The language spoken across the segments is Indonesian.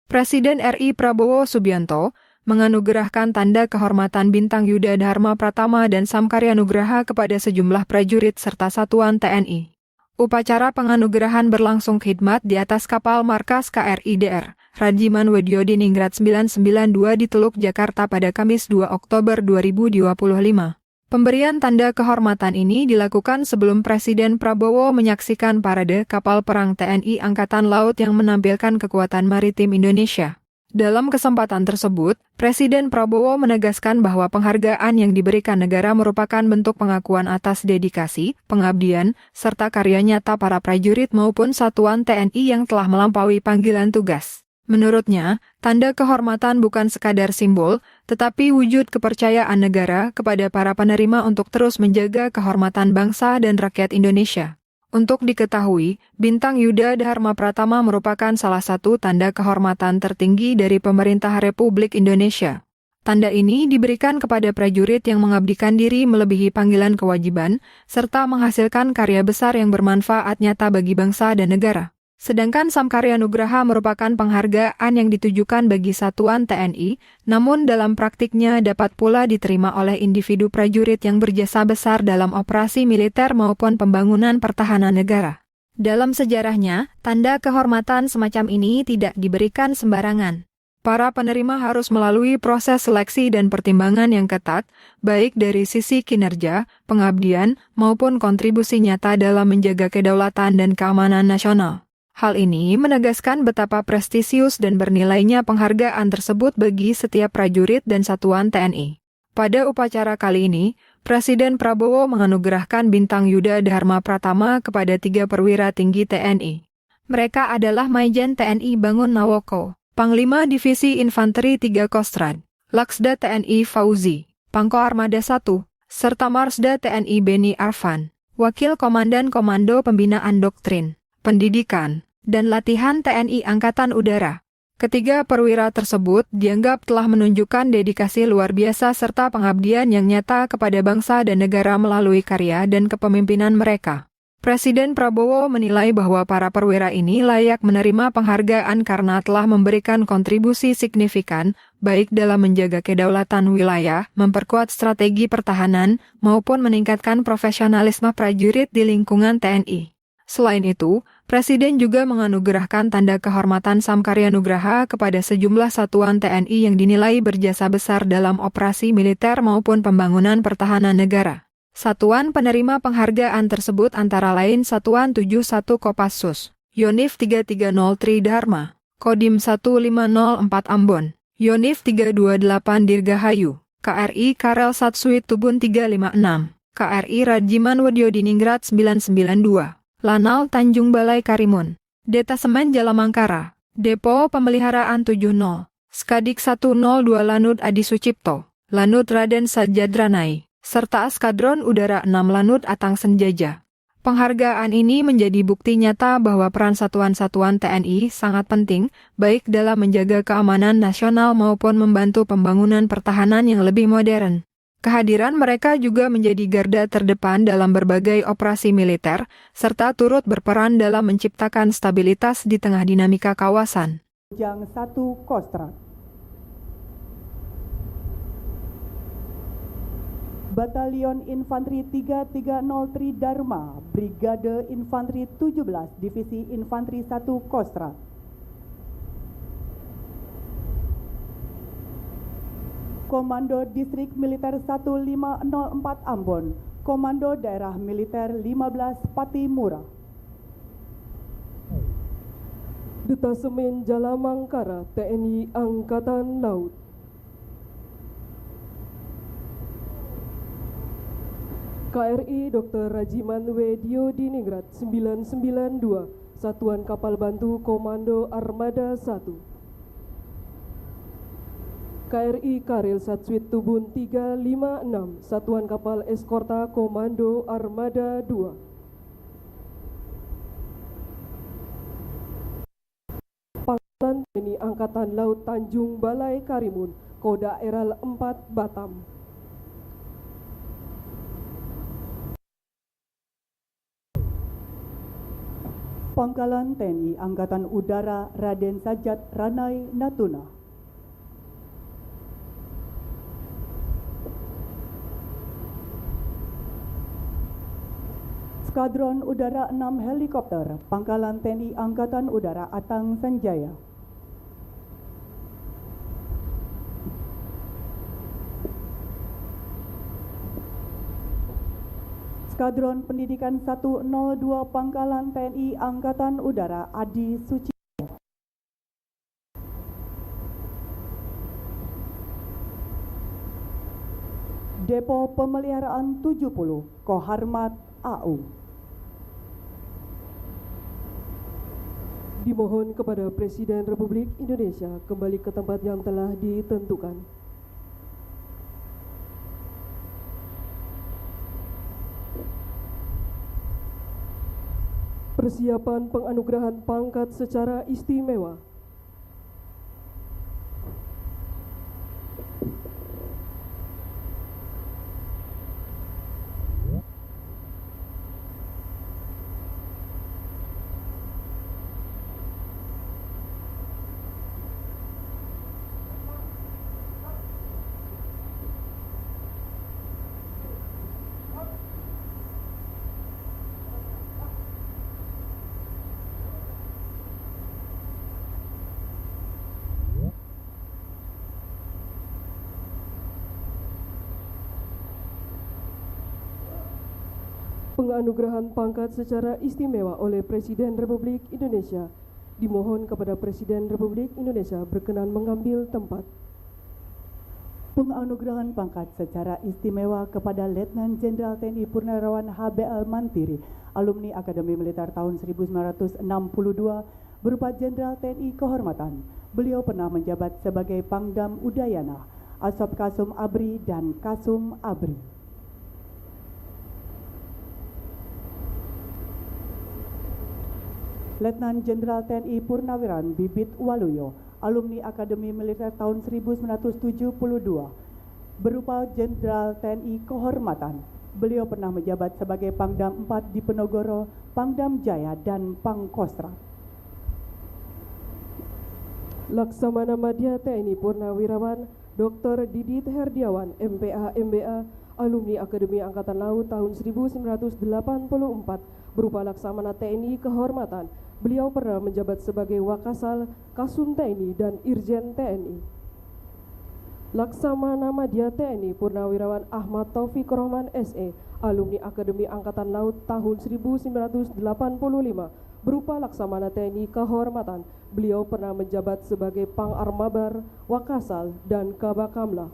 Presiden RI Prabowo Subianto menganugerahkan tanda kehormatan Bintang Yuda Dharma Pratama dan Samkarya Nugraha kepada sejumlah prajurit serta satuan TNI. Upacara penganugerahan berlangsung khidmat di atas kapal markas KRI Dr. Rajiman Widyodiningrat 992 di Teluk Jakarta pada Kamis 2 Oktober 2025. Pemberian tanda kehormatan ini dilakukan sebelum Presiden Prabowo menyaksikan parade kapal perang TNI Angkatan Laut yang menampilkan kekuatan maritim Indonesia. Dalam kesempatan tersebut, Presiden Prabowo menegaskan bahwa penghargaan yang diberikan negara merupakan bentuk pengakuan atas dedikasi, pengabdian, serta karya nyata para prajurit maupun satuan TNI yang telah melampaui panggilan tugas. Menurutnya, tanda kehormatan bukan sekadar simbol, tetapi wujud kepercayaan negara kepada para penerima untuk terus menjaga kehormatan bangsa dan rakyat Indonesia. Untuk diketahui, Bintang Yuda Dharma Pratama merupakan salah satu tanda kehormatan tertinggi dari pemerintah Republik Indonesia. Tanda ini diberikan kepada prajurit yang mengabdikan diri melebihi panggilan kewajiban, serta menghasilkan karya besar yang bermanfaat nyata bagi bangsa dan negara. Sedangkan Samkarya Nugraha merupakan penghargaan yang ditujukan bagi satuan TNI, namun dalam praktiknya dapat pula diterima oleh individu prajurit yang berjasa besar dalam operasi militer maupun pembangunan pertahanan negara. Dalam sejarahnya, tanda kehormatan semacam ini tidak diberikan sembarangan. Para penerima harus melalui proses seleksi dan pertimbangan yang ketat, baik dari sisi kinerja, pengabdian, maupun kontribusi nyata dalam menjaga kedaulatan dan keamanan nasional. Hal ini menegaskan betapa prestisius dan bernilainya penghargaan tersebut bagi setiap prajurit dan satuan TNI. Pada upacara kali ini, Presiden Prabowo menganugerahkan Bintang Yuda Dharma Pratama kepada 3 perwira tinggi TNI. Mereka adalah Maijen TNI Bangun Nawoko, Panglima Divisi Infanteri 3 Kostrad, Laksda TNI Fauzi, Pangko Armada 1, serta Marsda TNI Beni Arfan, Wakil Komandan Komando Pembinaan Doktrin, Pendidikan, dan Latihan TNI Angkatan Udara. Ketiga perwira tersebut dianggap telah menunjukkan dedikasi luar biasa serta pengabdian yang nyata kepada bangsa dan negara melalui karya dan kepemimpinan mereka. Presiden Prabowo menilai bahwa para perwira ini layak menerima penghargaan karena telah memberikan kontribusi signifikan, baik dalam menjaga kedaulatan wilayah, memperkuat strategi pertahanan, maupun meningkatkan profesionalisme prajurit di lingkungan TNI. Selain itu, Presiden juga menganugerahkan tanda kehormatan Samkarya Nugraha kepada sejumlah satuan TNI yang dinilai berjasa besar dalam operasi militer maupun pembangunan pertahanan negara. Satuan penerima penghargaan tersebut antara lain Satuan 71 Kopassus, Yonif 3303 Tridharma, Kodim 1504 Ambon, Yonif 328 Dirgahayu, KRI Karel Satsuit Tubun 356, KRI Rajiman Widyodiningrat 992. Lanal Tanjung Balai Karimun, Detasemen Jalamangkara, Depo Pemeliharaan 70, Skadik 102 Lanut Adi Sucipto, Lanut Raden Sajadranai, serta Skadron Udara 6 Lanut Atang Senjaja. Penghargaan ini menjadi bukti nyata bahwa peran satuan-satuan TNI sangat penting, baik dalam menjaga keamanan nasional maupun membantu pembangunan pertahanan yang lebih modern. Kehadiran mereka juga menjadi garda terdepan dalam berbagai operasi militer, serta turut berperan dalam menciptakan stabilitas di tengah dinamika kawasan. Yang 1 Kostrad. Batalion Infanteri 330 Tridharma, Brigade Infanteri 17, Divisi Infanteri 1 Kostrad. Komando Distrik Militer 1504 Ambon, Komando Daerah Militer 15 Patimura. Detasemen Jalamangkara TNI Angkatan Laut. KRI Dr. Rajiman Widyodiningrat 992, Satuan Kapal Bantu Komando Armada 1. KRI Karel Satsuit Tubun 356, Satuan Kapal Eskorta Komando Armada 2. Pangkalan TNI Angkatan Laut Tanjung Balai Karimun, Koda Eral 4 Batam. Pangkalan TNI Angkatan Udara Raden Sajat Ranai Natuna. Skadron Udara 6 Helikopter Pangkalan TNI Angkatan Udara Atang Sanjaya. Skadron Pendidikan 102 Pangkalan TNI Angkatan Udara Adi Suci. Depo Pemeliharaan 70 Koharmat AU. Dimohon kepada Presiden Republik Indonesia kembali ke tempat yang telah ditentukan. Persiapan penganugerahan pangkat secara istimewa. Penganugerahan pangkat secara istimewa oleh Presiden Republik Indonesia. Dimohon kepada Presiden Republik Indonesia berkenan mengambil tempat. Penganugerahan pangkat secara istimewa kepada Letnan Jenderal TNI Purnawirawan HBL Mantiri, alumni Akademi Militer tahun 1962, berupa Jenderal TNI Kehormatan. Beliau pernah menjabat sebagai Pangdam Udayana, Asop Kasum Abri dan Kasum Abri. Letnan Jenderal TNI Purnawirawan Bibit Waluyo, alumni Akademi Militer tahun 1972, berupa Jenderal TNI Kehormatan. Beliau pernah menjabat sebagai Pangdam 4 di Penogoro, Pangdam Jaya, dan Pangkostrat. Laksamana Madya TNI Purnawirawan Dr. Didit Herdiawan, MPA MBA, alumni Akademi Angkatan Laut tahun 1984, berupa Laksamana TNI Kehormatan. Beliau pernah menjabat sebagai Wakasal, Kasum TNI, dan Irjen TNI. Laksamana Madya TNI Purnawirawan Ahmad Taufik Rohman SE, alumni Akademi Angkatan Laut tahun 1985, berupa Laksamana TNI Kehormatan. Beliau pernah menjabat sebagai Pang Armabar, Wakasal, dan Kabakamla.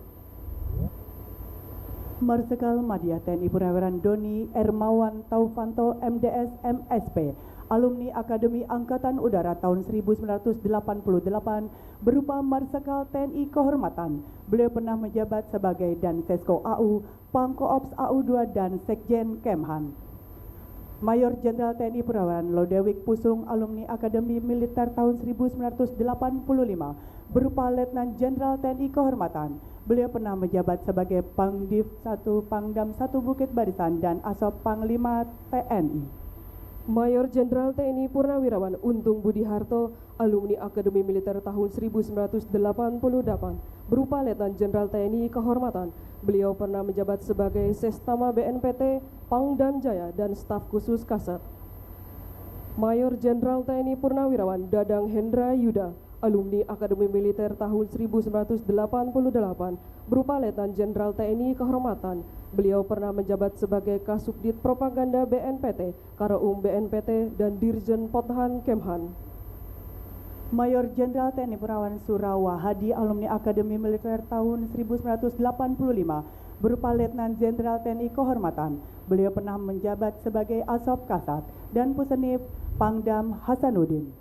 Marsikal Madya TNI Purnawirawan Doni Ermawan Taufanto MDS MSP, alumni Akademi Angkatan Udara tahun 1988, berupa Marsikal TNI Kehormatan. Beliau pernah menjabat sebagai Dansesko AU, Pangkoops AU2, dan Sekjen Kemhan. Mayor Jenderal TNI Purnawirawan Lodewik Pusung, alumni Akademi Militer tahun 1985, berupa Letnan Jenderal TNI Kehormatan. Beliau pernah menjabat sebagai Pangdiv 1 Pangdam 1 Bukit Barisan dan Asop Panglima TNI. Mayor Jenderal TNI Purnawirawan Untung Budi Harto, alumni Akademi Militer tahun 1988, berupa Letnan Jenderal TNI Kehormatan. Beliau pernah menjabat sebagai Sestama BNPT, Pangdam Jaya, dan Staf Khusus Kasat. Mayor Jenderal TNI Purnawirawan Dadang Hendra Yuda, alumni Akademi Militer tahun 1988, berupa Letnan Jenderal TNI Kehormatan. Beliau pernah menjabat sebagai Kasubdit Propaganda BNPT, Karaum BNPT, dan Dirjen Pothan Kemhan. Mayor Jenderal TNI Purnawirawan Surawa Hadi, alumni Akademi Militer tahun 1985, berupa Letnan Jenderal TNI Kehormatan. Beliau pernah menjabat sebagai Asop Kasat dan Pusenif Pangdam Hasanuddin.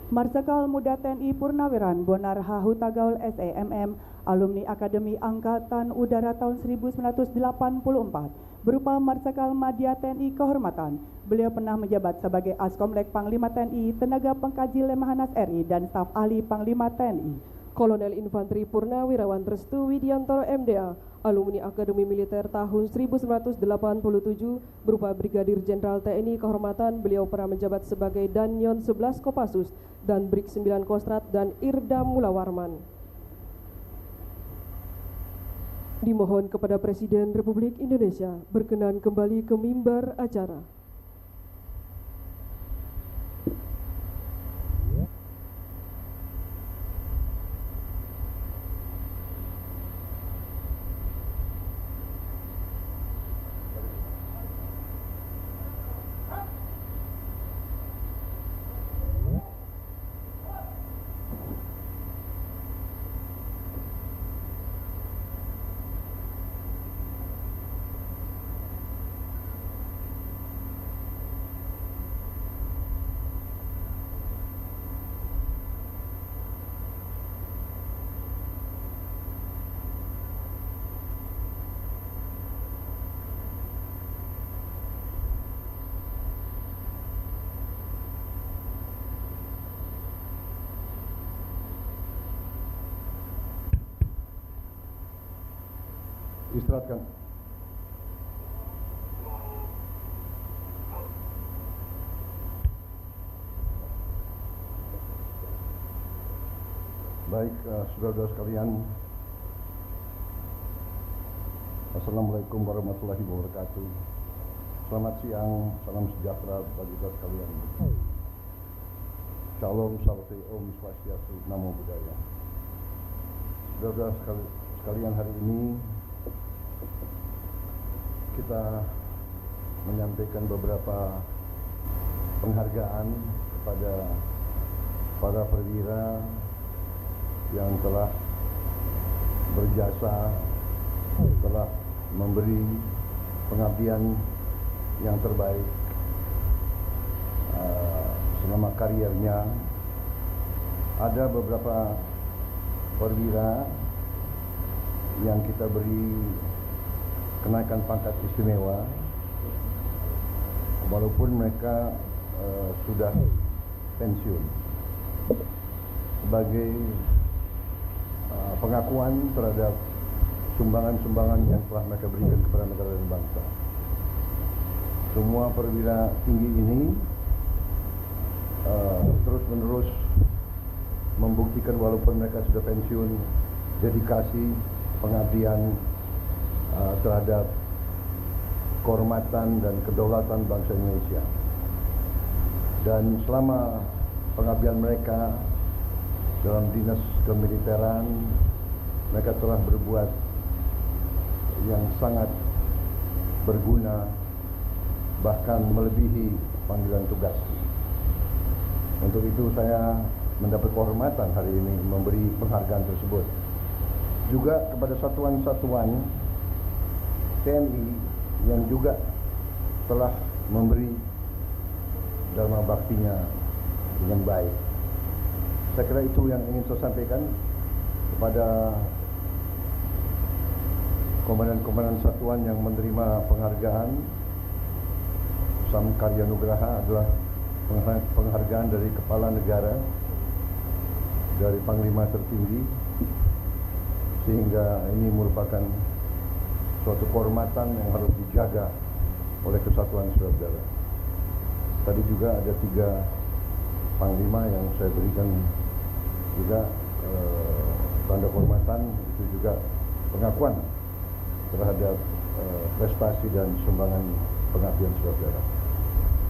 Marsikal Muda TNI Purnawirawan Bonar H. Hutagaul SEMM, alumni Akademi Angkatan Udara tahun 1984, berupa Marsikal Madya TNI Kehormatan. Beliau pernah menjabat sebagai Askomlek Panglima TNI, Tenaga Pengkaji Lemhanas RI, dan Staf Ahli Panglima TNI. Kolonel Infanteri Purnawirawan Restu Widiantoro MDA, alumni Akademi Militer tahun 1987, berupa Brigadir Jenderal TNI Kehormatan. Beliau pernah menjabat sebagai Danyon 11 Kopassus dan Brig 9 Kostrat dan Irda Mulawarman. Dimohon kepada Presiden Republik Indonesia berkenan kembali ke mimbar acara. Istirahatkan. Baik, saudara-saudara sekalian, Assalamualaikum warahmatullahi wabarakatuh. Selamat siang, salam sejahtera bagi kita sekalian. Shalom, salam, Om Swastiastu, Namo Buddhaya. Saudara-saudara sekalian, hari ini kita menyampaikan beberapa penghargaan kepada para perwira yang telah berjasa, telah memberi pengabdian yang terbaik selama kariernya. Ada beberapa perwira yang kita beri kenaikan pangkat istimewa walaupun mereka sudah pensiun, sebagai pengakuan terhadap sumbangan-sumbangan yang telah mereka berikan kepada negara dan bangsa. Semua perwira tinggi ini terus-menerus membuktikan walaupun mereka sudah pensiun, dedikasi pengabdian terhadap kehormatan dan kedaulatan bangsa Indonesia. Dan selama pengabdian mereka dalam dinas kemiliteran, mereka telah berbuat yang sangat berguna, bahkan melebihi panggilan tugas. Untuk itu saya mendapat kehormatan hari ini memberi penghargaan tersebut. Juga kepada satuan-satuan TNI yang juga telah memberi dharma baktinya dengan baik. Saya kira itu yang ingin saya sampaikan kepada komandan-komandan satuan yang menerima penghargaan. Samkarya Nugraha adalah penghargaan dari Kepala Negara, dari Panglima tertinggi, sehingga ini merupakan suatu kehormatan yang harus dijaga oleh kesatuan saudara. Tadi juga ada 3 panglima yang saya berikan juga tanda kehormatan, itu juga pengakuan terhadap prestasi dan sumbangan pengabdian saudara.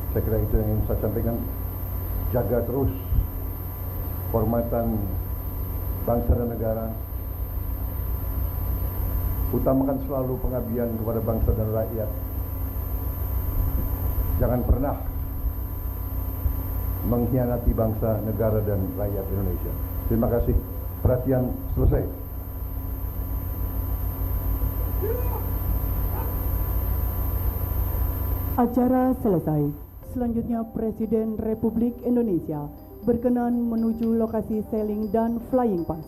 Saya kira itu yang ingin saya sampaikan. Jaga terus kehormatan bangsa dan negara. Utamakan selalu pengabdian kepada bangsa dan rakyat. Jangan pernah mengkhianati bangsa, negara, dan rakyat Indonesia. Terima kasih. Perhatian selesai. Acara selesai. Selanjutnya Presiden Republik Indonesia berkenan menuju lokasi sailing dan flying pass.